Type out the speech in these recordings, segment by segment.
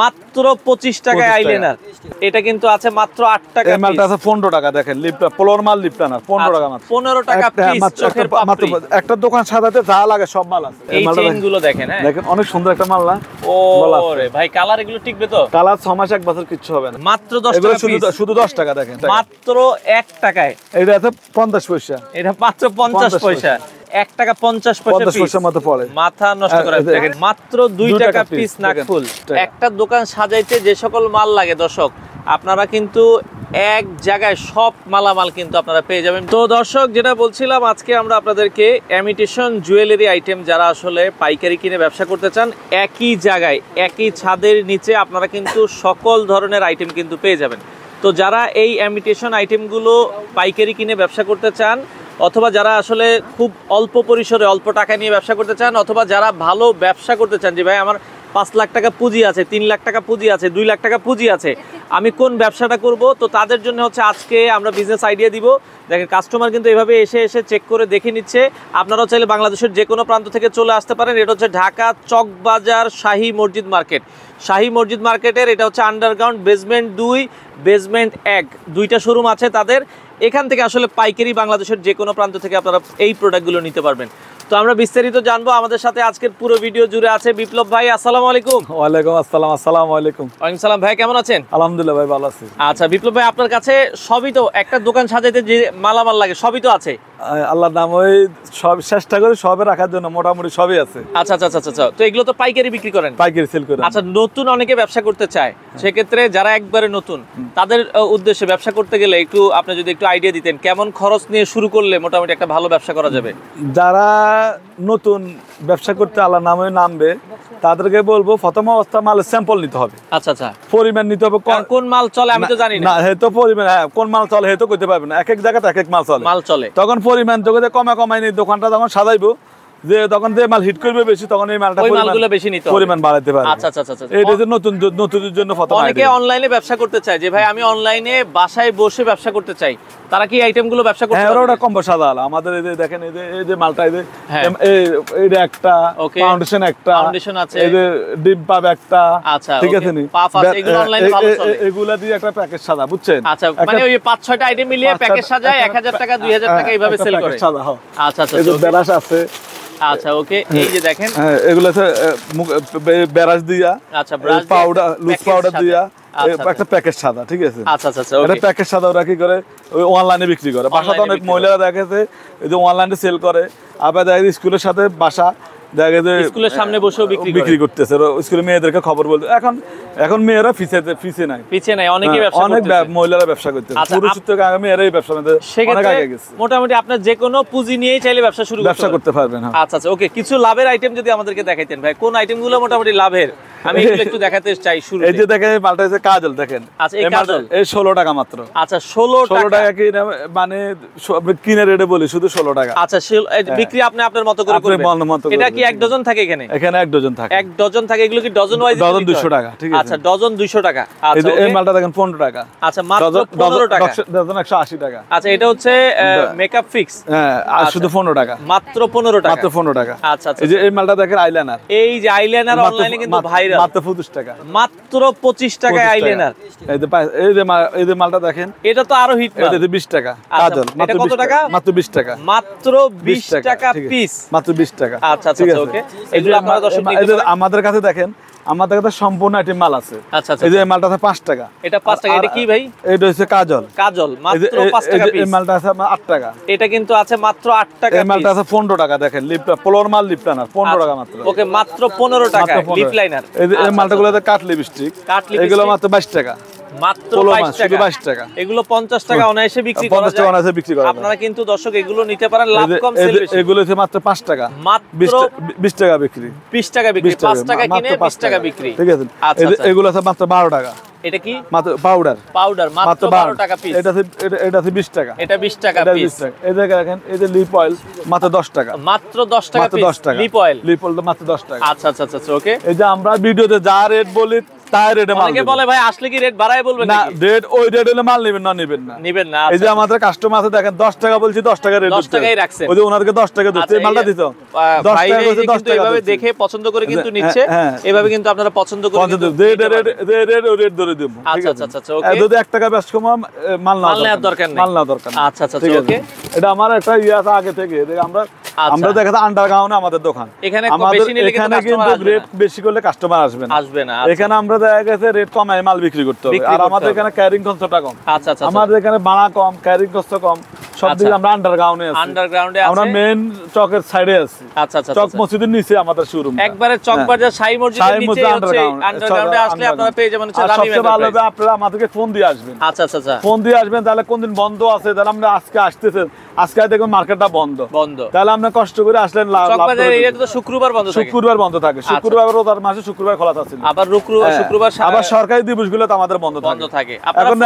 মাত্র 25 টাকায় আইলাইনার। এটা কিন্তু আছে মাত্র 8 টাকা পিস। এই মালটা আছে 15 টাকা। দেখেন লিপটা ফ্লোর মাল, লিপটা না, 15 টাকা মাত্র। 15 টাকা পিস চোখের পাপড়ি। একটা দোকান সাজাতে যা লাগে সব মাল আছে। এই চেইন গুলো দেখেন, হ্যাঁ দেখেন অনেক সুন্দর একটা মাল না। ওরে ভাই, কালার এগুলো টিকবে তো? কালার 6 মাস 1 বছর কিচ্ছু হবে না। মাত্র 10 টাকা পিস। শুধু 10 টাকা। দেখেন মাত্র 1 টাকায়। এটা আছে 50 পয়সা। এটা মাত্র 50 পয়সা। 1 টাকা 50 পয়সা পিস। 50 পয়সার মতো পড়ে। মাথা নষ্ট করে দেখেন, মাত্র 2 টাকা পিস নাকফুল। একটা দোকান সাজাইতে যে সকল মাল লাগে দর্শক, আপনারা কিন্তু এক জায়গায় সব মালামাল কিন্তু আপনারা পেয়ে যাবেন। তো দর্শক, যেটা বলছিলাম, আজকে আমরা আপনাদেরকে ইমিটেশন জুয়েলারি আইটেম যারা আসলে পাইকারি কিনে ব্যবসা করতে চান, একই জায়গায় একই ছাদের নিচে আপনারা কিন্তু সকল ধরনের আইটেম কিন্তু পেয়ে যাবেন। তো যারা এই ইমিটেশন আইটেমগুলো পাইকারি কিনে ব্যবসা করতে চান, অথবা যারা আসলে খুব অল্প পরিসরে অল্প টাকা নিয়ে ব্যবসা করতে চান, অথবা যারা ভালো ব্যবসা করতে চান, যে ভাই আমার 5 লাখ টাকা পুঁজি আছে, 3 লাখ টাকা পুঁজি আছে, 2 লাখ টাকা পুঁজি আছে, আমি কোন ব্যবসাটা করব, তো তাদের জন্য হচ্ছে আজকে আমরা বিজনেস আইডিয়া দিব। দেখেন, কাস্টমার কিন্তু এভাবে এসে চেক করে দেখে নিচ্ছে। আপনারাও চাইলে বাংলাদেশের যে কোনো প্রান্ত থেকে চলে আসতে পারেন। এটা হচ্ছে ঢাকা চকবাজার শাহী মসজিদ মার্কেট। শাহী মসজিদ মার্কেটের এটা হচ্ছে আন্ডারগ্রাউন্ড, বেসমেন্ট 2, বেসমেন্ট 1, দুইটা শোরুম আছে তাদের। এখান থেকে আসলে পাইকারি বাংলাদেশের যে কোনো প্রান্ত থেকে আপনারা এই প্রোডাক্টগুলো নিতে পারবেন। তো আমরা বিস্তারিত জানবো। আমাদের সাথে আজকের পুরো ভিডিও জুড়ে আছে বিপ্লব ভাই। আসসালামু আলাইকুম। ওয়ালাইকুম আসসালাম। আসসালামু আলাইকুম। ওয়ালাইকুম সালাম। ভাই কেমন আছেন? আলহামদুলিল্লাহ ভাই, ভালো আছি। আচ্ছা বিপ্লব ভাই, আপনার কাছে সবই তো, একটা দোকান সাজাইতে যে মালামাল লাগে সবই তো আছে? আল্লাহর নাম, ওই সব চেষ্টা করি সবে রাখার জন্য, মোটামুটি সবই আছে। আচ্ছা আচ্ছা আচ্ছা আচ্ছা। তো এগুলো তো পাইকারি বিক্রি করেন? পাইকারি সেল করি। আচ্ছা, নতুন অনেকে ব্যবসা করতে চায়, সেক্ষেত্রে যারা একবারে নতুন, তাদের উদ্দেশ্যে ব্যবসা করতে গেলে একটু আপনি যদি একটু আইডিয়া দিতেন, কেমন খরচ নিয়ে শুরু করলে মোটামুটি একটা ভালো ব্যবসা করা যাবে? যারা নতুন ব্যবসা করতে আল্লাহর নামে নামবে, তাদেরকে বলবো প্রথম অবস্থা মালের স্যাম্পল নিতে হবে। আচ্ছা আচ্ছা। পরিমাণ নিতে হবে। কোন মাল চলে আমি তো জানি না। না, হেতো পরিমাণ, হ্যাঁ কোন মাল চলে হেতো করতে পারবে না। এক এক জায়গাতে এক এক মাল চলে। তখন পরিমাণ যোগে কমাই নিয়ে দোকানটা তখন সাজাইবো, যে তখন যে মাল হিট করবে বেশি, তখন এই মালটা মালগুলো বেশি নিতে হবে, পরিমাণ বাড়াতে পারবে। আচ্ছা আচ্ছা আচ্ছা। এটা যে নতুনদের জন্য প্রথম। অনেকে অনলাইনে ব্যবসা করতে চায়, যে ভাই আমি অনলাইনে বাসায় বসে ব্যবসা করতে চাই, তারা কি আইটেমগুলো ব্যবসা করতে পারবে? হ্যাঁ, ওটা কম সাদা আলো আমাদের। এই যে দেখেন, এই যে মালটা, এই যে এইটা একটা ফাউন্ডেশন, একটা ফাউন্ডেশন আছে, এই যে ডিম পাব একটা। আচ্ছা, ঠিক আছে নি, পাপ আছে, এগুলো অনলাইনে ভালো চলে। এগুলা দিয়ে একটা প্যাকেজ সাদা, বুঝছেন? আচ্ছা, মানে ওই 5-6টা আইটেম মিলিয়ে প্যাকেজ সাজায় 1000 টাকা 2000 টাকা এইভাবে সেল করে। আচ্ছা আচ্ছা। এই যে বেরাস আছে। আচ্ছা ওকে। এই যে দেখেন, এগুলো আছে বেরাস দিয়া, আচ্ছা পাউডার, লুজ পাউডার দিয়া একটা প্যাকেজ সাদা। ঠিক আছে। আচ্ছা আচ্ছা। এটা প্যাকেজ সাদা ওরা কি করে, ওই অনলাইনে বিক্রি করে। বাসাতে অনেক মহিলারা দেখেছে এই যে অনলাইনে সেল করে। আবার দেখে স্কুলের সাথে বাসা দেখা যায় স্কুলের সামনে বসেও বিক্রি করতেছে। স্কুলে মেয়েদেরকে খবর বলতে, এখন মেয়েরা পিছিয়ে নাই, অনেক মহিলারা ব্যবসা করতেছে। পুরুষ থেকে আগে মেয়েরাই ব্যবসা অনেক আগে গেছে। মোটামুটি আপনার যে কোনো পুঁজি নিয়েই চাইলে ব্যবসা করতে পারবেন। আচ্ছা আচ্ছা ওকে। কিছু লাভের আইটেম যদি আমাদেরকে দেখাইতেন ভাই, কোন আইটেমগুলো মোটামুটি লাভের, আমি এগুলো একটু দেখাতে চাই শুরু। এই যে দেখেন, মালটা হচ্ছে কাজল। দেখেন আচ্ছা, এই কাজল এই 16 টাকা মাত্র। আচ্ছা 16 টাকা কি, মানে কিনে রেটে বলি শুধু 16 টাকা। আচ্ছা, বিক্রি আপনি আপনার মতো করে করবেন। এটা কি এক ডজন থাকে এখানে? এখানে এক ডজন থাকে। এক ডজন থাকে। এগুলো কি ডজন ওয়াইজ? ডজন 200 টাকা। ঠিক আছে। আচ্ছা, ডজন 200 টাকা। আচ্ছা, এই মালটা দেখেন 15 টাকা। আচ্ছা, মাত্র 15 টাকা। ডজন 180 টাকা। আচ্ছা, এটা হচ্ছে মেকআপ ফিক্স। হ্যাঁ, আর শুধু 15 টাকা। মাত্র 15 টাকা। মাত্র 15 টাকা। আচ্ছা আচ্ছা। এই যে এই মালটা দেখেন আইলাইনার। এই যে আইলাইনার অনলাইনে কিন্তু ভাইরাল। মাত্র 25 টাকা। মাত্র 25 টাকায় আইলাইনার। এই যে মালটা দেখেন, এটা তো আরো হিট মাল। এটা 20 টাকা কাজল। এটা কত টাকা? মাত্র 20 টাকা। মাত্র 20 টাকা পিস। মাত্র 20 টাকা। আচ্ছা আচ্ছা ওকে। এগুলো আপনারা দর্শক আমাদের কাছে দেখেন, আমাদের কাছে সম্পূর্ণ আইটেম মাল আছে। আচ্ছা আচ্ছা। এই যে মালটা আছে 5 টাকা। এটা 5 টাকা। এটা কি ভাই? এটা হচ্ছে কাজল। কাজল মাত্র 5 টাকা পিস। এই মালটা আছে 8 টাকা। এটা কিন্তু আছে মাত্র 8 টাকা পিস। এই মালটা আছে 15 টাকা। দেখেন লিপটা, ফ্লোর মাল, লিপটা না, 15 টাকা মাত্র। ওকে, মাত্র 15 টাকা লিপ লাইনার। এই মালটাগুলোতে কাট লিপস্টিক, এগুলো মাত্র 22 টাকা। মাত্র 22 টাকা। এগুলো 50 টাকা অনায়াসে বিক্রি করা যায়। 50 টাকা অনায়াসে বিক্রি করা যায়। আপনারা কিন্তু দর্শক এগুলো নিতে পারেন, লাভ কম সেল বেশি। এগুলো হচ্ছে মাত্র 5 টাকা। মাত্র 20 টাকা বিক্রি। 20 টাকা বিক্রি। 5 টাকা কিনে 20 টাকা বিক্রি। ঠিক আছে। আচ্ছা, এগুলো আছে মাত্র 12 টাকা। এটা কি? মাত্র পাউডার মাত্র 12 টাকা পিস। এটা আছে 20 টাকা। এটা 20 টাকা পিস। এই দেখেন, এই যে লিপ অয়েল মাত্র 10 টাকা। মাত্র 10 টাকা পিস। লিপ অয়েল মাত্র 10 টাকা। আচ্ছা আচ্ছা আচ্ছা ওকে। এই যে আমরা ভিডিওতে যা রেট বলি তাই রেটে মাল অনেকে বলে ভাই আসলে কি রেট বাড়ায় বলবেন না, নাকি? রেট ওই রেট হলে মাল নেবেন না, নেবেন না। নেবেন না, এই যে আমাদের কাস্টমার আছে দেখেন 10 টাকা বলছি 10 টাকা রেট 10 টাকাই রাখছেন। ওই যে ওনারকে 10 টাকা দিতে মালটা দিত 10 ভাই টাকা এই যে কইছে 10 কিন্তু টাকা এভাবে দিচ্ছি। দেখে পছন্দ করে কিন্তু নিচ্ছে, হ্যাঁ। এভাবে কিন্তু আপনারা পছন্দ করে কিন্তু রেট ধরে দেব। আচ্ছা আচ্ছা আচ্ছা ওকে। যদি 1 টাকা বেশ কম মাল নেওয়ার দরকার নেই, মাল নেওয়ার দরকার নেই। আচ্ছা আচ্ছা ওকে। এটা আমার একটা ইয়ে আছে আগে থেকে, আমরা দেখাতে আন্ডারগ্রাউন্ডে আমাদের দোকান, এখানে আমাদের বেশি নিলে এখানে কিন্তু রেট বেশি করলে কাস্টমার আসবে না। এখানে আমরা দেখা গেছে রেট কমায় মাল বিক্রি করতে হবে, আর আমাদের এখানে ক্যারিং খরচটা কম। আচ্ছা আচ্ছা আমাদের এখানে ভাড়া কম, ক্যারিং খরচ কম, সব দিকে আমরা আন্ডারগ্রাউন্ডে আছি, আমরা মেইন চকের সাইডে আছি। আচ্ছা আচ্ছা চক মসজিদের নিচে আমাদের শোরুম, একবারে চক বাজার শাহী মসজিদের নিচে হচ্ছে আন্ডারগ্রাউন্ডে আসলে আপনারা পেয়ে যাবেন হচ্ছে দামি সবচেয়ে ভালো হবে আপনারা আমাদেরকে ফোন দিয়ে আসবেন। আচ্ছা আচ্ছা আচ্ছা ফোন দিয়ে আসবেন, তাহলে কোন দিন বন্ধ আছে, তাহলে আমরা আজকে আসতেছেন, আজকে দেখুন মার্কেটটা বন্ধ, তাহলে আমরা কষ্ট করে আসলেন। শুক্রবার বন্ধ থাকে, শুক্রবার বন্ধ থাকে, শুক্রবার রোজার মাসে শুক্রবার খোলা থাকে, আবার শুক্রবার আবার সরকারি দিবসগুলো তো আমাদের বন্ধ থাকে। এখন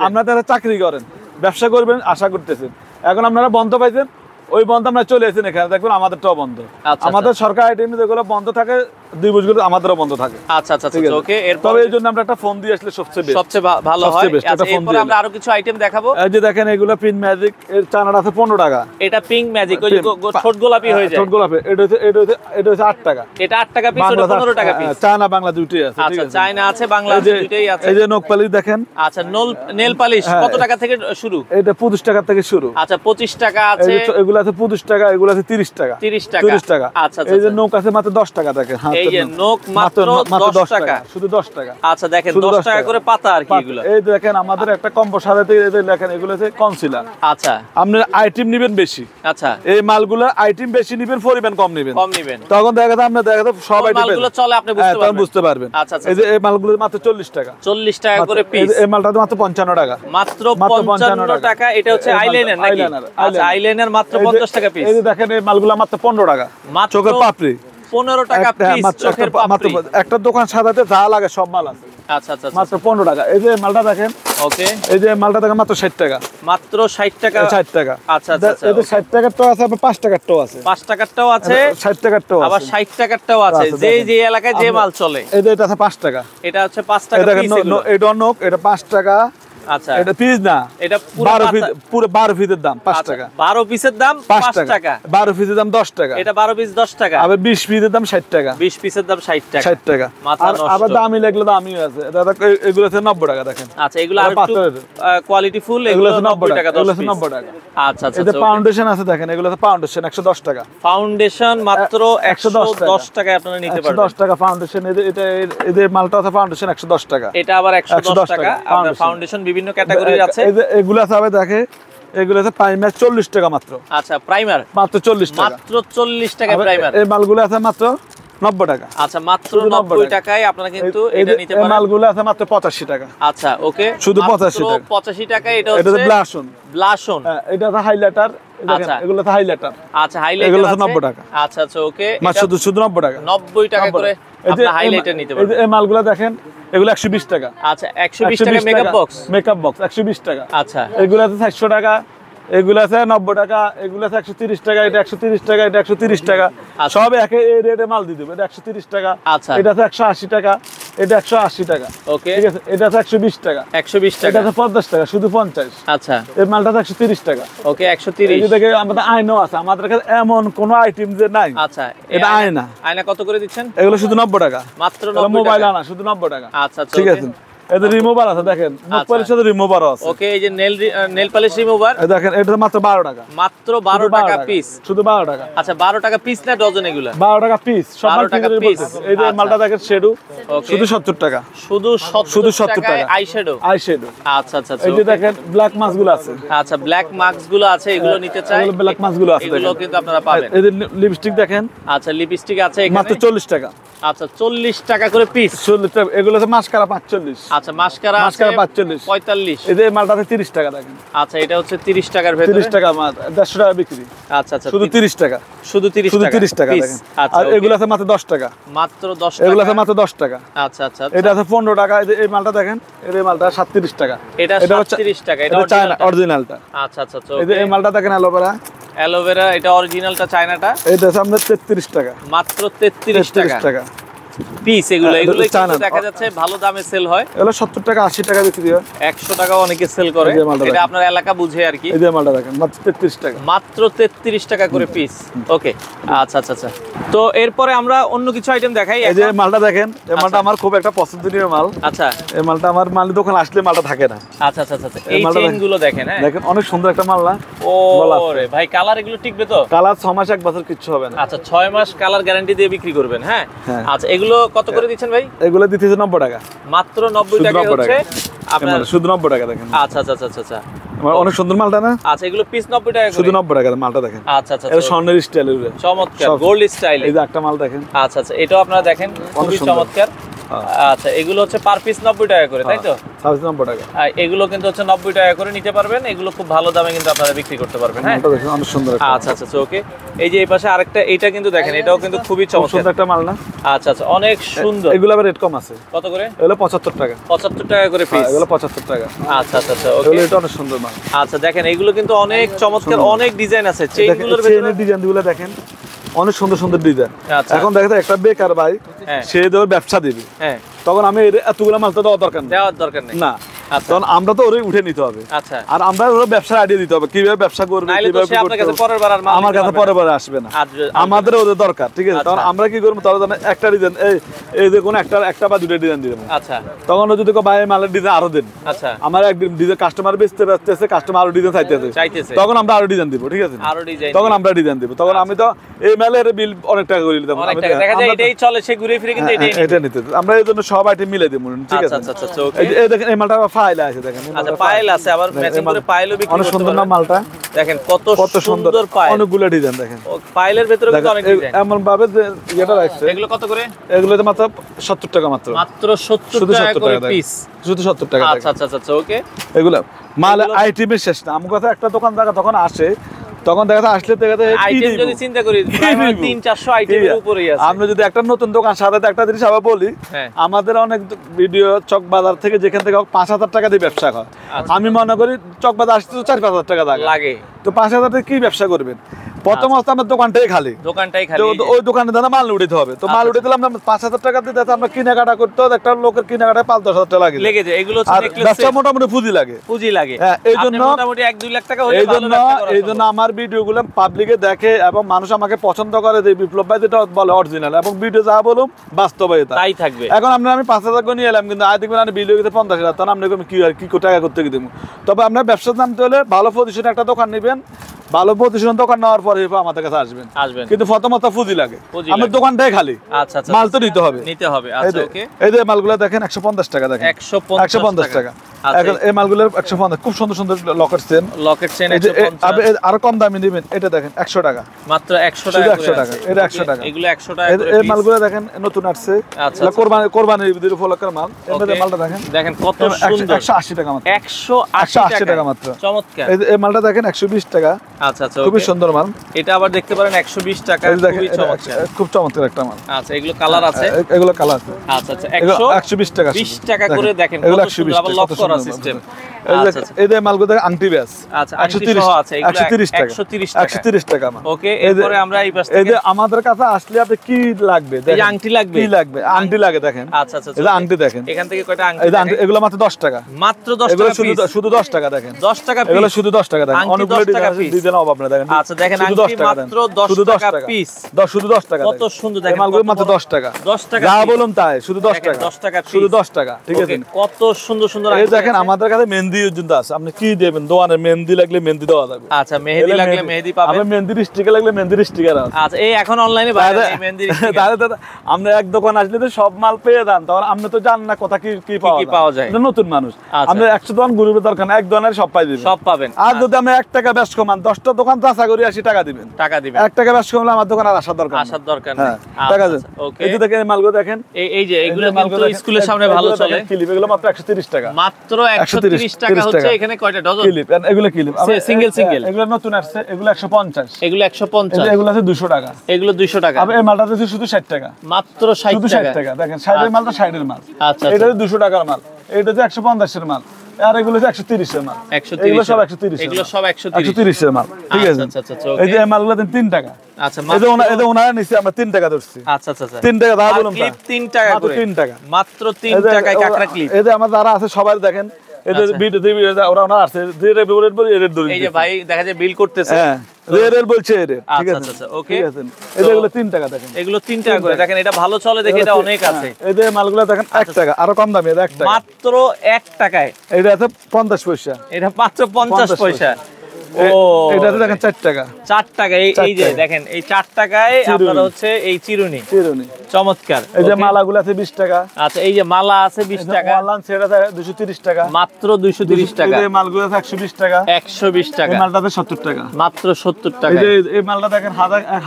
আপনারা চাকরি করেন, ব্যবসা করবেন আশা করতেছেন, এখন আপনারা বন্ধ পাইছেন, ওই বন্ধ আমরা চলে এসেছেন, এখানে দেখবেন আমাদেরটাও বন্ধ। আমাদের সরকারি আইটেম যেগুলো বন্ধ থাকে দিবসগুলো আমাদেরও বন্ধ থাকে। আচ্ছা আচ্ছা ওকে। তবে এই জন্য আমরা একটা ফোন দিয়ে আসলে সবচেয়ে ভালো হয়। আচ্ছা এরপর আমরা আরো কিছু আইটেম দেখাবো। এই যে দেখেন এগুলো পিঙ্ক ম্যাজিক এর চানাটা আছে 15 টাকা। এটা পিঙ্ক ম্যাজিক, ওই ছোট গোলাপি হয়ে যায়, ছোট গোলাপি, এটা হচ্ছে 8 টাকা। এটা 8 টাকা পিস, ওটা 15 টাকা পিস। চায়না বাংলা দুটোই আছে। আচ্ছা চায়না আছে, বাংলা আছে, দুটোই আছে। এই যে নখ পালিশ দেখেন। আচ্ছা নেল পালিশ কত টাকা থেকে শুরু? এটা 25 টাকা থেকে শুরু। আচ্ছা 25 টাকা আছে, এগুলো আছে 25 টাকা, এগুলো আছে 30 টাকা। 30 টাকা। আচ্ছা এই যে নখ আছে মাত্র 10 টাকা দেখেন। এই যে নখ মাত্র 10 টাকা, শুধু 10 টাকা। আচ্ছা দেখেন 10 টাকা করে পাতা আর কি এগুলো। এই দেখেন আমাদের একটা কম্বো সাজাতে দেখেন এগুলো আছে কনসিলার। আচ্ছা আপনি আইটেম নেবেন বেশি, আচ্ছা এই মালগুলো আইটেম বেশি নেবেন, পরিমাণ কম নেবেন, তখন দেখা যায় আপনি দেখা যায় সব আইটেম মালগুলো চলে, আপনি বুঝতে পারবেন। আচ্ছা এই যে এই মালগুলো মাত্র 40 টাকা, 40 টাকা করে পিস। এই মালটা মাত্র 55 টাকা, মাত্র 55 টাকা। এটা হচ্ছে আইলাইনার নাকি? আচ্ছা আইলাইনার মাত্র 50 টাকা পিস। এই যে দেখেন এই মালগুলো মাত্র 15 টাকা, চোখের পাপড়ি 15 টাকা পিস, চোখের পাপড়ি। একটা দোকান সাজাতে যা লাগে সব মাল আছে। আচ্ছা আচ্ছা মাত্র 15 টাকা। এই যে মালটা দেখেন, ওকে, এই যে মালটা দেখেন মাত্র 60 টাকা, মাত্র 60 টাকা। 60 টাকা। আচ্ছা আচ্ছা এই যে 60 টাকারটাও আছে, আবার 5 টাকারটাও আছে, 5 টাকারটাও আছে, 60 টাকারটাও আছে, আবার 60 টাকারটাও আছে। যে এলাকায় যে মাল চলে, এই যে এটা আছে 5 টাকা, এটা হচ্ছে 5 টাকা পিস। এটা নক, এটা 5 টাকা। আচ্ছা এটা পিস না, এটা পুরো 12 পিসের দাম 5 টাকা। 12 পিসের দাম 5 টাকা। 12 পিসের দাম 10 টাকা। এটা 12 পিস 10 টাকা। আবার 20 পিসের দাম 60 টাকা। 20 পিসের দাম 60 টাকা। 60 টাকা। আবার দামি লাগলে দামিও আছে, দাদা এগুলো আছে 90 টাকা দেখেন। আচ্ছা এগুলো আর একটু কোয়ালিটি ফুল, এগুলো 90 টাকা, 10 পিস 90 টাকা। আচ্ছা আচ্ছা। এটা ফাউন্ডেশন আছে দেখেন, এগুলো আছে ফাউন্ডেশন 110 টাকা। ফাউন্ডেশন মাত্র 110 টাকায় আপনারা নিতে পারবেন। 110 টাকা ফাউন্ডেশন। এটা এদের মালটা আছে ফাউন্ডেশন 110 টাকা। এটা আবার 110 টাকা। আপনার ফাউন্ডেশন বিভিন্ন ক্যাটাগরির আছে। এগুলো আছে আবার দেখে, এগুলো আছে প্রাইমার 40 টাকা মাত্র। আচ্ছা প্রাইমার মাত্র 40 টাকা, মাত্র 40 টাকা প্রাইমার। এই মালগুলো আছে মাত্র 90 টাকা। আচ্ছা মাত্র 90 টাকায় আপনারা কিন্তু এটা নিতে পারেন। এই মালগুলো আছে মাত্র 85 টাকা। আচ্ছা ওকে, শুধু 85 টাকা। 85 টাকা। এটা হচ্ছে ব্লাশন। ব্লাশন, এটা আছে হাইলাইটার। দেখেন এগুলো আছে হাইলাইটার। আচ্ছা হাইলাইটার এগুলো আছে 90 টাকা। আচ্ছা আচ্ছা ওকে, মাত্র শুধু 90 টাকা। 90 টাকা করে আপনি হাইলাইটার নিতে পারবেন। এই মালগুলো দেখেন, এগুলো 120 টাকা। আচ্ছা 120 টাকা মেকআপ বক্স। মেকআপ বক্স 120 টাকা। আচ্ছা এগুলো আছে 400 টাকা, এগুলো আছে 90 টাকা, এগুলো আছে 130 টাকা, এটা 130 টাকা, এটা 130 টাকা। সব একে এই রেটে মাল দিয়ে দেব। এটা 130 টাকা। আচ্ছা এটা আছে 180 টাকা, এটা 180 টাকা। ওকে ঠিক আছে, এটা আছে 120 টাকা। 120 টাকা। এটা আছে 50 টাকা, শুধু 50। আচ্ছা এই মালটা আছে 130 টাকা। ওকে 130। এই দেখে আমাদের আয়নাও আছে, আমাদের কাছে এমন কোন আইটেম যে নাই। আচ্ছা এটা আয়না। আয়না কত করে দিচ্ছেন? এগুলো শুধু 90 টাকা, মাত্র 90 টাকা। মোবাইল আনা শুধু 90 টাকা। আচ্ছা আচ্ছা ঠিক আছে। এদের রিমুভার আছে দেখেন, মুখ পলিশের সাথে রিমুভারও আছে। ওকে এই যে নেল পলিশ রিমুভার দেখেন, এটা মাত্র 12 টাকা। মাত্র 12 টাকা পিস, শুধু 12 টাকা। আচ্ছা 12 টাকা পিস না ডজন? এগুলো 12 টাকা পিস, সব 12 টাকা পিস। এই যে মালটা দেখেন শেডু, শুধু 70 টাকা। শুধু 70 টাকা আই শ্যাডো। আচ্ছা আচ্ছা। এই যে দেখেন ব্ল্যাক মাস্ক গুলো আছে। আচ্ছা ব্ল্যাক মাস্ক গুলো আছে, এগুলো নিতে চাই। এগুলো ব্ল্যাক মাস্ক গুলো আছে, এগুলো কিন্তু আপনারা পাবেন। এই যে লিপস্টিক দেখেন। আচ্ছা লিপস্টিক আছে এখানে মাত্র 40 টাকা। আচ্ছা 40 টাকা করে পিস। 40 টাকা। এগুলো আছে মাস্কারা 45। আচ্ছা মাস্কারা 45। 45। এই যে মালটাতে 30 টাকা দেখেন। আচ্ছা এটা হচ্ছে 30 টাকার ভেতরে। 30 টাকা মাল, 150 টাকা বিক্রি। আচ্ছা আচ্ছা শুধু 30 টাকা। শুধু 30 টাকা দেখেন। আর এগুলো আছে মাত্র 10 টাকা। মাত্র 10 টাকা। এগুলো আছে মাত্র 10 টাকা। আচ্ছা আচ্ছা। এটা আছে 15 টাকা। এই মালটা দেখেন, এই মালটা 37 টাকা। এটা 37 টাকা। এটা চায়না অরিজিনালটা। আচ্ছা আচ্ছা। এই যে এই মালটা দেখেন অ্যালোভেরা, এটা অরিজিনালটা চায়নাটা। এটা আছে আমাদের 33 টাকা। মাত্র 33 টাকা। পিস এগুলো কিন্তু দেখা যাচ্ছে ভালো দামে সেল হয়। এগুলো 70 টাকা 80 টাকা বিক্রি হয়, 100 টাকাও অনেকে সেল করে। এটা আপনার এলাকা বুঝে আর কি। এই যে মালটা দেখেন মাত্র 33 টাকা, মাত্র 33 টাকা করে পিস। ওকে, আচ্ছা আচ্ছা আচ্ছা। তো এরপরে আমরা অন্য কিছু আইটেম দেখাই। এই যে মালটা দেখেন, এই মালটা আমার খুব একটা পছন্দনীয় মাল। আচ্ছা, এই মালটা আমার মাল দোকান আসলে মালটা থাকে না। আচ্ছা আচ্ছা আচ্ছা, এই চেইন গুলো দেখেন, হ্যাঁ দেখেন অনেক সুন্দর একটা মাল না? ওরে ভাই, কালার এগুলো টিকবে তো? কালার 6 মাস 1 বছর কিচ্ছু হবে না। আচ্ছা, 6 মাস কালার গ্যারান্টি দিয়ে বিক্রি করবেন, হ্যাঁ? আচ্ছা, এগুলো কত করে দিচ্ছেন ভাই? এগুলো দিতেছে 90 টাকা, মাত্র 90 টাকা হচ্ছে আপনার, শুধু 90 টাকা দেখেন। আচ্ছা আচ্ছা আচ্ছা আচ্ছা, অনেক সুন্দর মালটা না? আচ্ছা, এগুলো পিস 90 টাকা করে, শুধু 90 টাকা মালটা দেখেন। আচ্ছা আচ্ছা, এটা স্বর্ণের স্টাইল, চমৎকার গোল্ড স্টাইল। এই যে একটা মাল দেখেন। আচ্ছা আচ্ছা, এটাও আপনারা দেখেন, খুবই চমৎকার। আচ্ছা, এগুলো হচ্ছে পার পিস 90 টাকা করে, তাই তো? 90 টাকা। এগুলো কিন্তু হচ্ছে 90 টাকা করে নিতে পারবেন। এগুলো খুব ভালো দামে কিন্তু আপনারা বিক্রি করতে পারবেন, হ্যাঁ? এটা দেখেন অনেক সুন্দর। আচ্ছা আচ্ছা, ওকে। এই যে এই পাশে আরেকটা, এটা কিন্তু দেখেন, এটাও কিন্তু খুবই চমৎকার একটা মাল না? আচ্ছা আচ্ছা, অনেক সুন্দর। এগুলো আবার রেট কম আছে। কত করে? এগুলো 75 টাকা। 75 টাকা করে পিস। এগুলো 75 টাকা। আচ্ছা আচ্ছা আচ্ছা, ওকে। এটা অনেক সুন্দর মাল। আচ্ছা, দেখেন এগুলো কিন্তু অনেক চমৎকার, অনেক ডিজাইন আছে। চেইনগুলোর ভিতরে চেইনের ডিজাইনগুলো দেখেন, অনেক সুন্দর সুন্দর ডিজাইন। এখন দেখেন একটা বেকার ভাই, সে ধর ব্যবসা দিবে, হ্যাঁ, তখন আমি এতগুলো মাল তো দেওয়ার দরকার নেই না। তখন আমরা তো ওরে উঠে নিতে হবে। আচ্ছা, আর আমরা ওর ব্যবসার আইডিয়া দিতে হবে, কিভাবে ব্যবসা করবে, কিভাবে সে আপনার কাছে পরের বার আর মাল আমার কাছে পরের বার আসবে না, আমাদের ওদের দরকার, ঠিক আছে? তখন আমরা কি করব, তখন একটা ডিজাইন, এই যে কোন একটা বা দুটো ডিজাইন দিবেন। আচ্ছা, তখন যদি ভাই মালের ডিজাইন আরো দেন, আচ্ছা, আমার একদিন ডিজাইন কাস্টমার বেচতেছে, কাস্টমার আরো ডিজাইন চাইতেছে, তখন আমরা আরো ডিজাইন দিব, ঠিক আছে? তখন আমরা ডিজাইন দিব, তখন আমি তো এই মেলের বিল অনেক টাকা করে দিতাম। এটাই চলে, সে ঘুরে ফিরে কিন্তু এটা নিতে আমরা এই জন্য সব আইটেম মিলে দেব, ঠিক আছে? আচ্ছা আচ্ছা, এই দেখেন এই মালটা ফাইল আছে, দেখেন। আচ্ছা, পাইল আছে, আবার ম্যাচিং করে পাইলও বিক্রি করতে পারেন। অনেক সুন্দর না মালটা? দেখেন কত সুন্দর পাইল, অনেকগুলো ডিজাইন দেখেন। পাইলের ভিতরে কিন্তু অনেক ডিজাইন এমন ভাবে যে এটা রাখছে। এগুলো কত করে? এগুলো তো মাত্র 70 টাকা, মাত্র 70 টাকা করে পিস, শুধু 70 টাকা। আচ্ছা আচ্ছা আচ্ছা, ওকে। এগুলো মাল আইটেমের শেষ না। আমার কথা একটা দোকান জায়গা তখন আসে, তখন দেখা যায় আসলে আইটেম যদি চিন্তা করি 300-400 আইটেমের উপরেই আছে। আমরা যদি একটা নতুন দোকান সাথে একটা জিনিস আবার বলি, আমাদের অনেক ভিডিও চক বাজার থেকে যেখান থেকে 5,000 টাকা দিয়ে ব্যবসা হয়। আমি মনে করি চক বাজার আসতে তো 4-5,000 টাকা লাগে, তো 5,000 টাকা কি ব্যবসা করবেন? প্রথম অবস্থা আমার দোকানটাই খালি, ওই দোকানে দানা মাল উঠাতে হবে। তো মাল উঠে দিলাম 5,000 টাকা দিয়ে, আমরা কেনাকাটা করতে হবে, একটা লোকের কেনাকাটায় 5-10,000 টাকা লেগে যায়। এগুলো ব্যবসা মোটামুটি পুঁজি লাগে। হ্যাঁ, এই জন্য মোটামুটি 1-2 লাখ টাকা হলে এই জন্য আমার ভিডিওগুলো পাবলিকে দেখে এবং মানুষ আমাকে পছন্দ করে যে বিপ্লব ভাই যেটা বলে অরিজিনাল, এবং ভিডিও যা বলুম বাস্তবায়িত তাই থাকবে। এখন আমি 5,000 করে নিয়ে এলাম, কিন্তু আজ দেখবেন আমি ভিডিও 50,000, তখন আপনি কি টাকা করতে দেবো? তবে আপনার ব্যবসার নামতে হলে ভালো পজিশনে একটা দোকান নেবেন, ভালো প্রতিষ্ঠান দোকান নেওয়ার পরে আমাদের কাছে আসবেন, কিন্তু প্রথমত পুঁজি লাগে। আমার দোকানটাই খালি, মাল তো নিতে হবে। এই যে মালগুলো দেখেন 150 টাকা, দেখেন 150 টাকা। এখন এই মালগুলো 150, খুব সুন্দর সুন্দর লকেট চেন। আরো কম দামি নেবেন, এটা দেখেন 100 টাকা, মাত্র 100 টাকা, এটা 100 টাকা। এগুলো 100 টাকা। এই মালগুলো দেখেন নতুন আসছে, কোরবানির ঈদের উপলক্ষের মাল। এই মালটা দেখেন কত সুন্দর, 180 টাকা মাত্র, 180 টাকা মাত্র, চমৎকার। এই মালটা দেখেন 120 টাকা। আচ্ছা আচ্ছা, খুবই সুন্দর মাল। এটা আবার দেখতে পারেন 120 টাকা, খুবই চমৎকার, খুব চমৎকার একটা মাল। আচ্ছা, এগুলো কালার আছে, এগুলো কালার আছে। আচ্ছা আচ্ছা, 120 টাকা, 20 টাকা করে দেখেন, কত সুন্দর, আবার লক করা সিস্টেম। এই যে মালগুলো দেখেন আংটি ব্যাস, আচ্ছা 130 আছে, এগুলো 130 টাকা। ওকে, এরপর আমরা এই পাশে, এই যে আমাদের কাছে আসলে আপনি কি লাগবে, এই আংটি লাগবে, কি লাগবে, আংটি লাগে দেখেন। আচ্ছা আচ্ছা, এই আংটি দেখেন, এখান থেকে কয়টা আংটি, এই আংটি, এগুলো মাত্র 10 টাকা, মাত্র 10 টাকা পিস, শুধু 10 টাকা দেখেন, 10 টাকা পিস, এগুলো শুধু 10 টাকা দেখেন, অনেকগুলো ডিজাইন অভাব না দেখেন। আচ্ছা, দেখেন আংটি মাত্র 10 টাকা পিস, শুধু 10 টাকা, কত সুন্দর দেখেন, মালগুলো মাত্র 10 টাকা, 10 টাকা যা বলুন তাই, শুধু 10 টাকা, 10 টাকা পিস, শুধু 10 টাকা, ঠিক আছে? কত সুন্দর সুন্দর। এই দেখেন আমাদের কাছে মেহেন্দি পর্যন্ত আছে, আপনি কি দেবেন? দোকানে মেহেন্দি লাগলে মেহেন্দি দেওয়া যাবে। আচ্ছা, মেহেদি লাগলে মেহেদি পাবেন, আপনি মেহেন্দির স্টিকার লাগলে মেহেন্দির স্টিকার আছে। আচ্ছা, এই এখন অনলাইনে বাইরে মেহেন্দির স্টিকার। তাহলে দাদা, আমরা এক দোকান আসলে তো সব মাল পেয়ে যান, তখন আপনি তো জানেন না কথা কি পাওয়া যায়, নতুন মানুষ। আমরা 100 দোকান ঘুরবে দরকার না, এক দোকানের সব পাই দিবেন, সব পাবেন। আর যদি আমি 1 টাকা বেশ কমান, 10টা দোকান তো আশা করি 80 টাকা দিবেন, 1 টাকা বেশ কমলে আমার দোকান আর আসার দরকার নেই। টাকা আছে। এই যে দেখেন মালগুলো দেখেন, এই যে এগুলো কিন্তু স্কুলের সামনে ভালো চলে। ক্লিপ এগুলো মাত্র 130 টাকা, মাত্র 130 টাকা হচ্ছে। এখানে কয়টা ডজন ক্লিপ? এগুলো ক্লিপ সিঙ্গেল সিঙ্গেল, এগুলো নতুন আসছে, এগুলো 150, এগুলো 150, এগুলো আছে 200 টাকা, এগুলো 200 টাকা। এই মালটা আছে শুধু 60 টাকা, মাত্র 60 টাকা। দেখেন 60 এর মাল তো 60 এর মাল। আচ্ছা, এটা 200 টাকার মাল, এটা 150 এর মাল। আর এগুলো 130 এর মাল, 130 এগুলো সব 130, এগুলো সব 130 এর মাল, ঠিক আছে। আচ্ছা আচ্ছা এই যে মালগুলো 3 টাকা। আচ্ছা, এই যে ওনারা নিচে আমরা 3 টাকা ধরছি। আচ্ছা আচ্ছা 3 টাকা দাও বলুন, ক্লিপ 3 টাকা করে, 3 টাকা, মাত্র 3 টাকায় কাকড়া ক্লিপ। এই যে আমার যারা আছে সবাই দেখেন, এদের ভিডিও ওরা আছে যে রেট বলে এর দূর, এই যে ভাই দেখা যায় বিল করতেছে, হ্যাঁ রেট বলছে এর, ঠিক আছে। আচ্ছা ওকে, ঠিক আছে। এই যে এগুলো 3 টাকা দেখেন, এগুলো 3 টাকা করে দেখেন, এটা ভালো চলে দেখে, এটা অনেক আছে। এই যে মালগুলো দেখেন 1 টাকা, আরো কম দামি, এটা 1 টাকা, মাত্র 1 টাকায়। এটা আছে 50 পয়সা, এটা মাত্র 50 পয়সা। ও এটা দেখেন 4 টাকা, 4 টাকা। এই যে দেখেন এই 4 টাকায় আপনারা হচ্ছে এই চিরুনি, চমৎকার। এই যে মালাগুলো আছে 20 টাকা। আচ্ছা, এই যে মালা আছে 20 টাকা, মালান সেটা 230 টাকা, মাত্র 230 টাকা। এই মালগুলো আছে 120 টাকা, 120 টাকা। এই মালটা আছে 70 টাকা, মাত্র 70 টাকা। এই যে এই মালটা দেখেন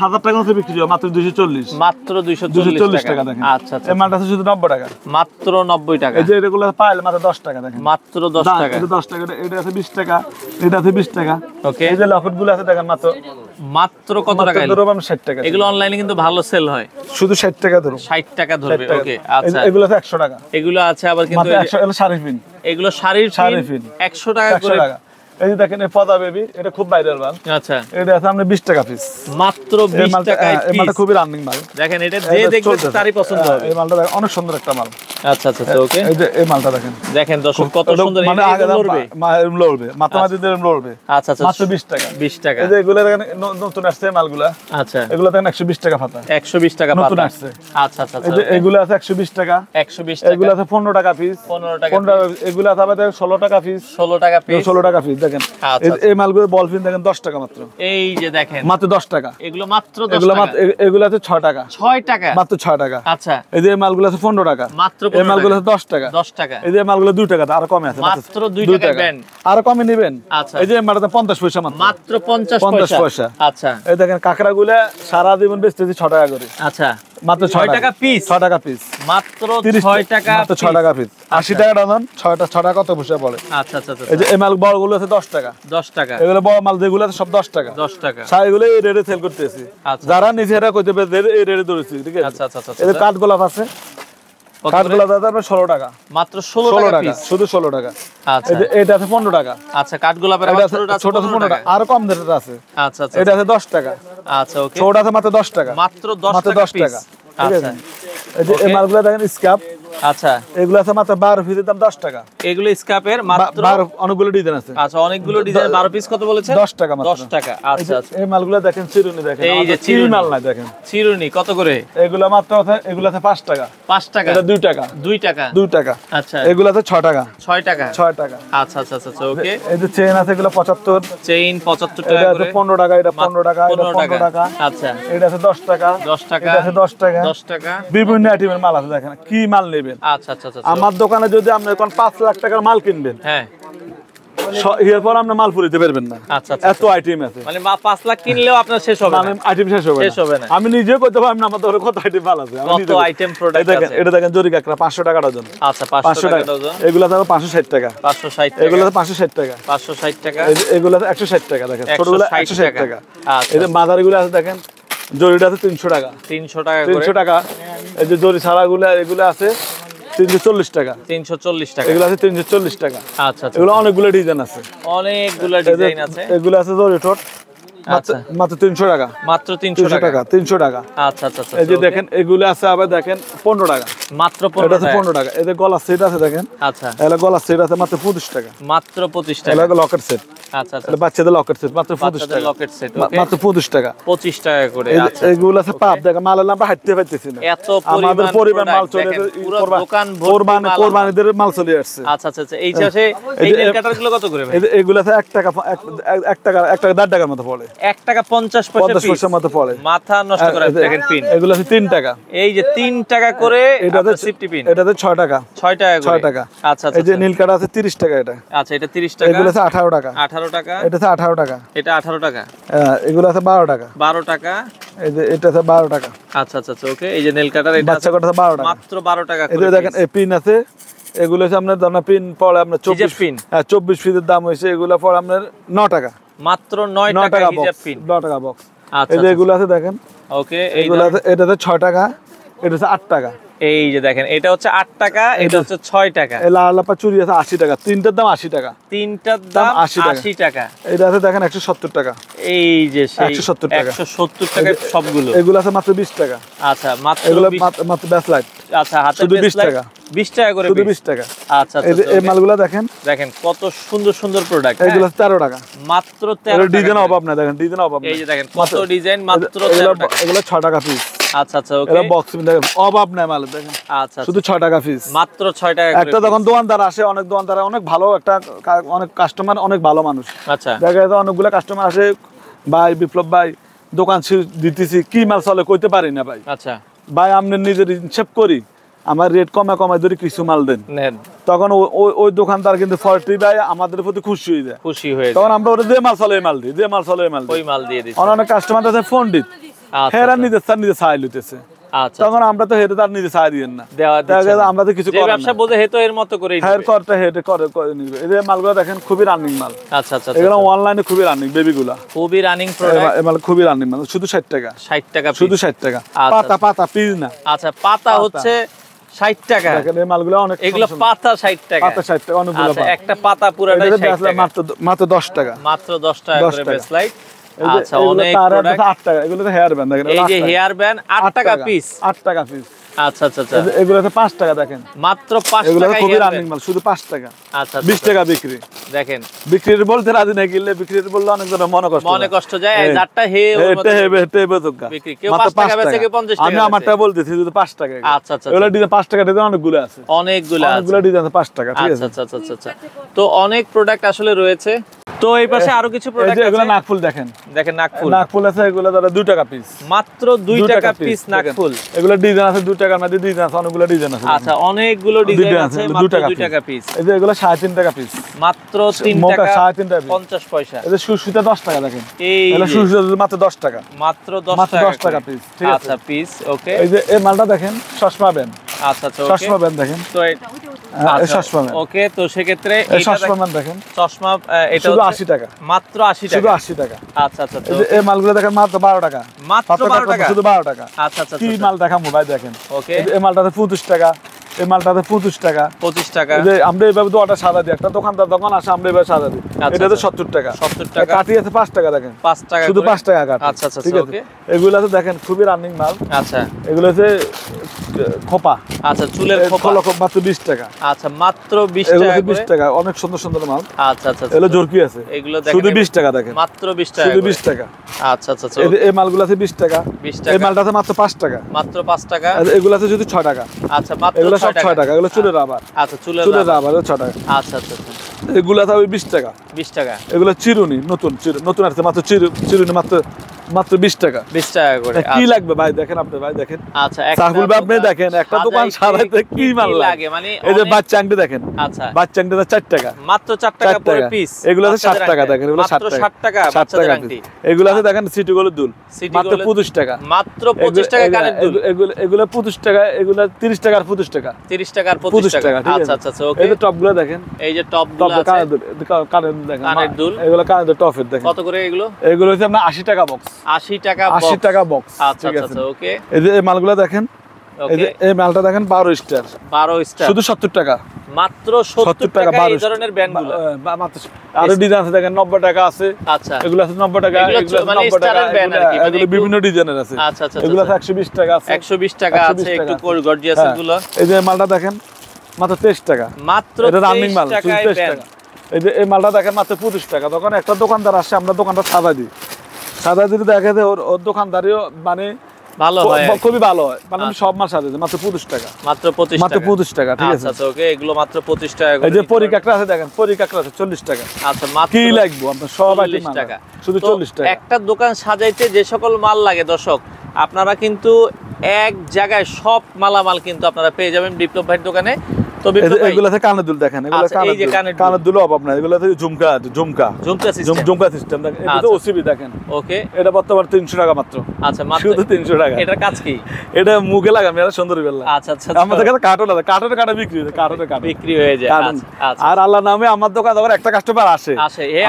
1000 টাকা মতো বিক্রি হয়, মাত্র 240, মাত্র 240 টাকা দেখেন। আচ্ছা আচ্ছা, এই মালটা আছে শুধু 90 টাকা, মাত্র 90 টাকা। এই যে এগুলো পাইলে মাত্র 10 টাকা দেখেন, মাত্র 10 টাকা, এটা 10 টাকা, এটা আছে 20 টাকা, এটা আছে 20 টাকা। ওকে, এই যে লকেটগুলো আছে দেখেন মাত্র কত টাকা? ধরুন 60 টাকা। এগুলো অনলাইনে কিন্তু ভালো সেল হয়, শুধু 60 টাকা ধরুন, 60 টাকা ধরবে। ওকে আচ্ছা, এগুলো আছে 100 টাকা, এগুলো আছে আবার কিন্তু 100 এগুলো শাড়ি পিন, এগুলো শাড়ির পিন 100 টাকা করে। এই যে দেখেন এই পদা বেবি, এটা খুব ভাইরাল মাল। আচ্ছা, এটা আছে আমরা 20 টাকা পিস, মাত্র 20 টাকায় এই মালটা খুবই রানিং মাল। দেখেন এটা যে দেখবে তারই পছন্দ হবে। এই মালটা দেখেন অনেক সুন্দর একটা মাল। আচ্ছা আচ্ছা ওকে, এই যে এই মালটা দেখেন, দেখেন দর্শক কত সুন্দর, মানে আগে লড়বে, লড়বে মাত্র লড়বে। আচ্ছা আচ্ছা, মাত্র 20 টাকা, 20 টাকা। এই যে এগুলো দেখেন নতুন আসছে মালগুলা। আচ্ছা, এগুলো দেখেন 120 টাকা পাতা, 120 টাকা নতুন পাতা আসছে। আচ্ছা আচ্ছা, এই যে এগুলো আছে 120 টাকা, 120 টাকা। এগুলো আছে 15 টাকা পিস, 15 টাকা। এগুলো আছে আবার 16 টাকা পিস, 16 টাকা পিস, 16 টাকা পিস দেখেন। এই মালগুলো বল পিন দেখেন 10 টাকা মাত্র, এই যে দেখেন মাত্র 10 টাকা। এগুলো মাত্র 10 এগুলো টাকা, এগুলো আছে 6 টাকা, 6 টাকা মাত্র 6 টাকা। আচ্ছা, এই যে মালগুলো আছে 15 টাকা, মাত্র এই মালগুলো আছে 10 টাকা, 10 টাকা। এই যে মালগুলো 2 টাকা, আরো কমে আছে, মাত্র 2 টাকা ব্যান্ড, আরো কমে নেবেন। আচ্ছা, এই যে মালটা 50 পয়সা মাত্র, মাত্র 50 পয়সা। আচ্ছা, এই দেখেন কাকড়াগুলো সারা জীবন বেচতেছি 6 টাকা করে। আচ্ছা, মাত্র 6 টাকা পিস, 6 টাকা পিস, মাত্র 6 টাকা, মাত্র 6 টাকা পিস, 80 টাকা ডজন, 6 টাকা কত পয়সা পড়ে। আচ্ছা আচ্ছা আচ্ছা, এই যে এই মাল বড়গুলো আছে 10 টাকা, 10 টাকা। এগুলো বড় মাল যেগুলো আছে সব 10 টাকা, 10 টাকা। এগুলো এই রেটে সেল করতেছি। যারা নিজেরা কইতে পারে এই রেটে ধরেছি, ঠিক আছে। আচ্ছা আচ্ছা আচ্ছা, এই কাঠ গোলাপ আছে, কাঠ গোলাপ দাদা 16 টাকা, মাত্র 16 টাকা পিস, শুধু 16 টাকা। আচ্ছা, এই যে এটা আছে 15 টাকা। আচ্ছা, কাঠ গোলাপের আবার ছোটটা আছে 15 টাকা, আর কম রেটের আছে। আচ্ছা আচ্ছা, এটা আছে 10 টাকা। আচ্ছা ওকে, ছোট আছে মাত্র 10 টাকা, মাত্র 10 টাকা। আচ্ছা, এই যে এই মালগুলো দেখেন স্কাপ, আচ্ছা, এগুলো আছে মাত্র 12 পিসের দাম 10 টাকা। এগুলো স্কাপের মাত্র 12, অনেকগুলো ডিজাইন আছে। আচ্ছা, অনেকগুলো ডিজাইন, 12 পিস কত বলেছেন? 10 টাকা মাত্র, 10 টাকা। আচ্ছা আচ্ছা, এই মালগুলো দেখেন চিরুনি, দেখেন এই যে চিরুনি মাল না, দেখেন চিরুনি কত করে? এগুলো মাত্র আছে, এগুলো আছে 5 টাকা, 5 টাকা, এটা 2 টাকা, 2 টাকা, 2 টাকা। আচ্ছা, এগুলো আছে 6 টাকা, 6 টাকা, 6 টাকা। আচ্ছা আচ্ছা আচ্ছা ওকে। এই যে চেইন আছে, এগুলো 75, চেইন 75 এটা টাকা আছে করে, 15 টাকা, এটা 15 টাকা, এটা 15 টাকা। আচ্ছা, এটা আছে 10 টাকা, 10 টাকা, এটা আছে 10 টাকা, 10 টাকা। বিভিন্ন আইটেমের মাল আছে, দেখেন কি মাল নেবেন। আচ্ছা আচ্ছা আচ্ছা, আমার দোকানে যদি আপনি এখন 5 লাখ টাকার মাল কিনবেন, হ্যাঁ, এরপর আপনি মাল ফুরিতে পারবেন না, আচ্ছা আচ্ছা, এত আইটেম আছে। মানে 5 লাখ কিনলেও আপনার শেষ হবে না, আইটেম শেষ হবে না। আমি নিজেও কইতে পারবো না আমার দোকানে কত আইটেম মাল আছে, আমি কত আইটেম প্রোডাক্ট আছে। এটা দেখেন জরি কাকড়া 500 টাকা ডজন। আচ্ছা, 500 টাকা ডজন। এগুলো আছে 560 টাকা, 560 টাকা, এগুলো আছে 560 টাকা, 560 টাকা, এগুলো আছে 160 টাকা, দেখেন ছোটগুলো 160 টাকা। আচ্ছা, এই যে মাদারগুলো আছে দেখেন, জরিটা আছে 300 টাকা, 300 টাকা করে, 300 টাকা। এই যে জরি ছাড়াগুলো, এগুলো আছে 340 টাকা, 340 টাকা, এগুলো আছে 340 টাকা। আচ্ছা আচ্ছা, এগুলো অনেকগুলো ডিজাইন আছে, অনেকগুলো ডিজাইন আছে। এগুলো আছে জরি ঠোঁট, মাত্র 300 টাকা, মাত্র 300 টাকা, 300 টাকা। আচ্ছা আচ্ছা আচ্ছা, এই যে দেখেন এগুলো আছে আবার দেখেন 15 টাকা, মাত্র এটা 15 আছে 15 টাকা। এই যে গলার সেট আছে দেখেন, আচ্ছা, এগুলো গলার সেট আছে মাত্র 25 টাকা, মাত্র 25 টাকা। এগুলো লকেট সেট, আচ্ছা আচ্ছা, এটা বাচ্চাদের লকেট সেট মাত্র 25 টাকা, লকেট সেট মাত্র 25 টাকা, 25 টাকা করে। আচ্ছা, এগুলো আছে পাপ, দেখেন মালের আমরা হাঁটতে পারতেছি না, এত আমাদের পরিমাণ মাল চলে, পুরো দোকান ভর্তি মাল, কোরবানিদের মাল চলে আসছে। আচ্ছা আচ্ছা আচ্ছা, এই চাষে এই নেল কাটার গুলো কত করে ভাই? এগুলো আছে 1 টাকা, 1 টাকা 10 টাকার মতো পড়ে, 1 টাকা 50 পয়সার মতো পড়ে, মাথা নষ্ট করে দেখেন পিন। এগুলো আছে 3 টাকা, এই যে 3 টাকা করে এটাতে সেফটি পিন, এটাতে 6 টাকা, 6 টাকা করে, 6 টাকা। আচ্ছা আচ্ছা, এই যে নীল কাটা আছে 30 টাকা, এটা আচ্ছা, এটা 30 টাকা, এগুলো আছে 18 টাকা, 18 টাকা, এটা আছে 18 টাকা, এটা 18 টাকা, এগুলো আছে 12 টাকা, 12 টাকা, এই যে এটা আছে 12 টাকা। আচ্ছা আচ্ছা ওকে। এই যে নেল কাটার এটা বাচ্চা কাটা আছে 12 টাকা, মাত্র 12 টাকা এই করে। যে দেখেন এই পিন আছে, এগুলো আছে আপনার দানা পিন পড়ে আপনার 24 পিন, হ্যাঁ 24 পিসের দাম হইছে, এগুলো পড়ে আপনার 9 টাকা, মাত্র 9 টাকা হিজাব পিন, 9 টাকা বক্স। আচ্ছা, এই যে এগুলো আছে দেখেন, ওকে, এইগুলো আছে, এটাতে 6 টাকা, এটা আছে 8 টাকা, এই যে দেখেন এটা হচ্ছে 8 টাকা, এটা হচ্ছে 6 টাকা। এই লাল লাপা চুড়ি আছে 80 টাকা, তিনটার দাম 80 টাকা, তিনটার দাম 80 টাকা। এটা আছে দেখেন 170 টাকা, এই যে সেই 170 টাকা, 170 টাকা সবগুলো। এগুলো আছে মাত্র 20 টাকা। আচ্ছা মাত্র এগুলো মাত্র ব্যাসলাইট। আচ্ছা হাতে শুধু 20 টাকা, 20 টাকা করে, শুধু 20 টাকা। আচ্ছা আচ্ছা এই মালগুলো দেখেন, দেখেন কত সুন্দর সুন্দর প্রোডাক্ট। এগুলো 13 টাকা, মাত্র 13 টাকা। ডিজাইন অভাব না, দেখেন ডিজাইন অভাব না। এই যে দেখেন কত ডিজাইন, মাত্র 13 টাকা। এগুলো 6 টাকা পিস। আচ্ছা আচ্ছা ওকে, এটা বক্স দেখেন অভাব নাই মাল, দেখেন আচ্ছা শুধু 6 টাকা পিস, মাত্র 6 টাকা করে। একটা যখন দোকানদার আসে, অনেক দোকানদার অনেক ভালো, একটা অনেক কাস্টমার অনেক ভালো মানুষ। আচ্ছা দেখা যায় অনেকগুলো কাস্টমার আসে, ভাই বিপ্লব ভাই দোকান দিতেছি, কি মাল চলে কইতে পারি না ভাই। আচ্ছা ভাই আপনি নিজের হিসাব করি, আমার রেট কমায় ধরে কিছু মাল দেন। তখন ওই দোকানদার কিন্তু 40 ভাই আমাদের প্রতি খুশি হয়ে যায়, খুশি হয়ে যায়। তখন আমরা ওটা দিয়ে মাল চলে মাল দিই, দিয়ে মাল চলে মাল ওই মাল দিয়ে দিই। অনেক কাস্টমার আছে ফোন দিত, হেরা নিজে চাই লইতেছে, আচ্ছা তখন আমরা তো হেরে তার নিজে চাই দিয়েন না, আমরা তো কিছু ব্যবসা বোঝে হেতো এর মতো করে হের করতে হেটে করে নিবে। এই যে মালগুলো দেখেন খুবই রানিং মাল। আচ্ছা আচ্ছা এগুলো অনলাইনে খুবই রানিং, বেবিগুলা খুবই রানিং প্রোডাক্ট। এই মাল খুবই রানিং মাল, শুধু 60 টাকা, 60 টাকা শুধু 60 টাকা। পাতা পিস না। আচ্ছা পাতা হচ্ছে 60 টাকা। দেখেন এই মালগুলো অনেক, এগুলো পাতা 60 টাকা, পাতা 60 টাকা অনেকগুলো। আচ্ছা একটা পাতা পুরাটাই 60 টাকা, মাত্র 10 টাকা, মাত্র 10 টাকা করে বেসলাইট। আচ্ছা অনেক প্রোডাক্ট 8 টাকা। এগুলো তো হেয়ার ব্যান্ড, দেখেন এই যে হেয়ার ব্যান্ড 8 টাকা পিস, 8 টাকা পিস। আচ্ছা আচ্ছা আচ্ছা এগুলো তো 5 টাকা, দেখেন মাত্র 5 এগুলো টাকা খুবই হেয়ার রানিং ব্যান্ড। মাল, শুধু 5 টাকা। আচ্ছা 20 টাকা বিক্রি। দেখেন বিক্রির বলতে রাজি না, কিনলে বিক্রির বললে অনেক জনের মনে কষ্ট যায়, যারটা হে এটা হেবে তো বিক্রি কেউ 5 টাকা বেচে কেউ 50 টাকা। আমি আমারটা বলতেছি শুধু 5 টাকা। আচ্ছা আচ্ছা এগুলো ডিজাইন 5 টাকা ডিজাইন অনেকগুলো আছে, অনেকগুলো ডিজাইন আছে 5 টাকা, ঠিক আছে। আচ্ছা আচ্ছা আচ্ছা তো অনেক প্রোডাক্ট আসলে রয়েছে। তো এই পাশে আরো কিছু প্রোডাক্ট আছে, এগুলো নাকফুল দেখেন, দেখেন নাকফুল আছে, এগুলো দাদা 2 টাকা পিস, মাত্র 2 টাকা পিস নাকফুল। এগুলো ডিজাইন আছে 2 টাকার মধ্যে ডিজাইন আছে, অনেকগুলো ডিজাইন আছে। আচ্ছা অনেকগুলো ডিজাইন আছে, মাত্র 2 টাকা পিস। এই যে এগুলো 3.5 টাকা পিস, মাত্র 3 টাকা 3.5 টাকা 50 পয়সা। এই যে সুসুতা 10 টাকা, দেখেন এই এগুলো সুসুতা মাত্র 10 টাকা, মাত্র 10 টাকা পিস, ঠিক আছে। আচ্ছা পিস ওকে। এই যে এই মালটা দেখেন চশমা ব্যান্ড, আচ্ছা আচ্ছা ওকে চশমা ব্যান্ড দেখেন, তো এই চশমা ব্যান্ড ওকে। তো সে ক্ষেত্রে এই চশমা ব্যান্ড দেখেন, চশমা এটা শুধু 80 টাকা, মাত্র 80 টাকা, শুধু 80 টাকা। আচ্ছা আচ্ছা এই যে এই মালগুলো দেখেন মাত্র 12 টাকা, মাত্র 12 টাকা, শুধু 12 টাকা। আচ্ছা আচ্ছা কি মাল দেখাম ভাই, দেখেন ওকে। এই মালটাতে 25 টাকা, এই মালটাতে 25 টাকা, 25 টাকা। এই যে আমরা এইভাবে তো অর্ডার সাদা দিই, একটা দোকানদার দোকান আসে আমরা এইভাবে সাদা দিই, এটা তো 70 টাকা, 70 টাকা। কাটি আছে 5 টাকা, দেখেন 5 টাকা, শুধু 5 টাকা কাটি। আচ্ছা আচ্ছা ঠিক আছে, ওকে। এগুলো আছে দেখেন খুবই রানিং মাল। আচ্ছা এগুলো হচ্ছে খোপা, আচ্ছা চুলের খোপা, মাত্র 20 টাকা। আচ্ছা মাত্র 20 এগুলো টাকা 20 টাকা, অনেক সুন্দর সুন্দর মাল। আচ্ছা আচ্ছা এগুলো জর্কি আছে, এগুলো দেখেন শুধু 20 টাকা, দেখেন মাত্র 20 টাকা, শুধু 20 টাকা। আচ্ছা আচ্ছা আচ্ছা এই মালগুলো আছে 20 টাকা, 20 টাকা। এই মালটা আছে মাত্র 5 টাকা, মাত্র 5 টাকা। এগুলো আছে শুধু 6 টাকা। আচ্ছা মাত্র এগুলো সব 6 টাকা, এগুলো চুলের রাবার। আচ্ছা চুলের রাবার 6 টাকা। আচ্ছা আচ্ছা এগুলো আছে 20 টাকা, 20 টাকা। এগুলো চিরুনি নতুন আছে, মাত্র চিরুনি মাত্র 20 টাকা, 20 টাকা করে। কি লাগবে ভাই দেখেন, আপনি ভাই দেখেন। আচ্ছা সাহুল ভাই আপনি দেখেন, একটা দোকান সারাইতে কি মাল লাগে, মানে এই যে বাচ্চা আংটি দেখেন, আচ্ছা বাচ্চা আংটিটা 4 টাকা, মাত্র 4 টাকা করে পিস। এগুলো আছে 60 টাকা, দেখেন এগুলো 60 টাকা, 60 টাকা বাচ্চাদের আংটি। এগুলো আছে দেখেন সিটি গোল্ড দুল, মাত্র 25 টাকা, মাত্র 25 টাকা কানের দুল। এগুলো 25 টাকা, এগুলো 30 টাকা আর 25 টাকা, 30 টাকা আর 25 টাকা। আচ্ছা আচ্ছা ওকে। এই যে টপগুলো দেখেন, এই যে টপগুলো আছে, কানের দেখেন, কানের দুল, এগুলো কানের টপের দেখেন কত করে এগুলো? এগুলো হচ্ছে আপনার 80 টাকা বক্স, 80 টাকা 80 টাকা বক্স। আচ্ছা আচ্ছা ওকে। এই যে এই মালগুলো দেখেন, এই যে এই মালটা দেখেন 12 স্টার, 12 স্টার, শুধু 70 টাকা, মাত্র 70 টাকা। এই ধরনের ব্যান্ডগুলো মাত্র আরো ডিজাইন আছে দেখেন, 90 টাকা আছে। আচ্ছা এগুলো আছে 90 টাকা, এগুলো আছে 90 টাকা, এগুলো বিভিন্ন ডিজাইনের আছে। আচ্ছা আচ্ছা এগুলো আছে 120 টাকা আছে, 120 টাকা আছে, একটু গর্জিয়াস এগুলো। এই যে মালটা দেখেন মাত্র 23 টাকা, মাত্র এটা রানিং মাল, 23 টাকা। এই যে এই মালটা দেখেন মাত্র 25 টাকা। তখন একটা দোকানদার আসে, আমরা দোকানটা সাদা দিই, সাদা দিতে দেখা যায় ওর দোকানদারিও মানে ভালো হয়, খুবই ভালো হয়, মানে আমি সব মাল সাদা দিই মাত্র 25 টাকা, মাত্র 25 টাকা, ঠিক আছে। আচ্ছা ওকে, এগুলো মাত্র 25 টাকা করে। এই যে পরিকাকড়া আছে দেখেন, পরিকাকড়া আছে 40 টাকা। আচ্ছা মাত্র কি লাগবে আপনার সব আইটেম 40 টাকা, শুধু 40 টাকা। একটা দোকান সাজাইতে যে সকল মাল লাগে দর্শক, আপনারা কিন্তু এক জায়গায় সব মালামাল কিন্তু আপনারা পেয়ে যাবেন বিপ্লব ভাইয়ের দোকানে। তো বিপ্লব ভাই, এগুলো আছে কানের দুল দেখেন, এগুলো কানের দুল অভাব না, এগুলো আছে ঝুমকা সিস্টেম দেখেন, এটা তো ওসিবি দেখেন। ওকে, এটা বর্তমান 300 টাকা মাত্র। আচ্ছা মাত্র শুধু 300 টাকা। এটার কাজ কি? এটা মুখে লাগামি, এটা সুন্দর বেলা। আচ্ছা আচ্ছা আমাদের কাছে কার্টন আছে, কার্টনে কাটা বিক্রি হয়, কার্টনে কাটা বিক্রি হয়ে যায়। আচ্ছা আর আল্লাহ নামে আমার দোকান যখন একটা কাস্টমার আসে,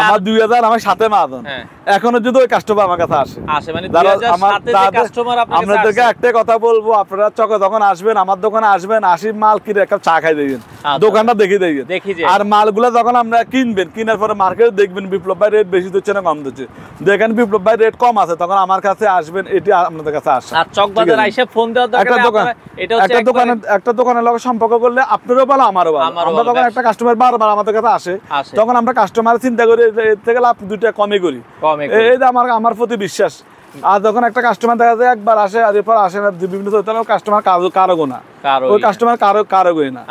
আমার 2000 আমার সাথে মাদন, এখনো যদি ওই কাস্টমার আমার কাছে আসে মানে 2007 এর কাস্টমার আপনার কাছে আপনাদেরকে একটাই কথা বলবো, আপনারা চকে যখন আসবেন, আমার দোকানে আসবেন, আসি মাল কিনে একটা চা খাই দেবেন, দোকানটা দেখে দেবেন। আর মালগুলো যখন আমরা কিনবেন, কেনার পরে মার্কেটে দেখবেন বিপ্লব ভাই রেট বেশি দিচ্ছে না কম দিচ্ছে, দেখেন বিপ্লব ভাই রেট কম আছে, তখন আমার কাছে আসবেন, এটি আপনাদের কাছে আসে। আর চকবাজার আইসা ফোন দেওয়ার দরকার নেই, এটা হচ্ছে একটা দোকানের লগে সম্পর্ক করলে আপনারও ভালো আমারও ভালো। আমরা যখন একটা কাস্টমার বারবার আমাদের কাছে আসে, তখন আমরা কাস্টমার চিন্তা করি এর থেকে লাভ 2 টাকা কমই করি, এই যে আমার প্রতি বিশ্বাস। আর যখন একটা কাস্টমার দেখা যায় একবার আসে আর এরপর আসে না, বিভিন্ন কাস্টমার কারো গোনা, ওই কাস্টমার কারো গোয় না।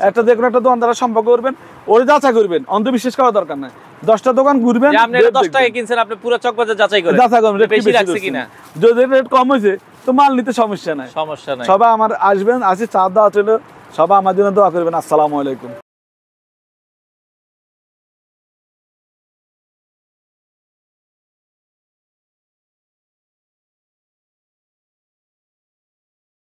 একটা যে কোনো একটা দোকানদারের সম্পর্ক করবেন, ওরে যাচাই করবেন, অন্ধবিশ্বাস করার দরকার নাই। 10টা দোকান ঘুরবেন, আপনি 10 টাকা কিনছেন, আপনি পুরো চকবাজার যাচাই করবেন, বেশি লাগছে কিনা, যদি রেট কম হয়েছে তো মাল নিতে সমস্যা নাই। সমস্যা নাই। সবাই আমার আসবেন, আসি চা দেওয়া ছিল, সবাই আমার জন্য দোয়া করবেন। আসসালামু আলাইকুম।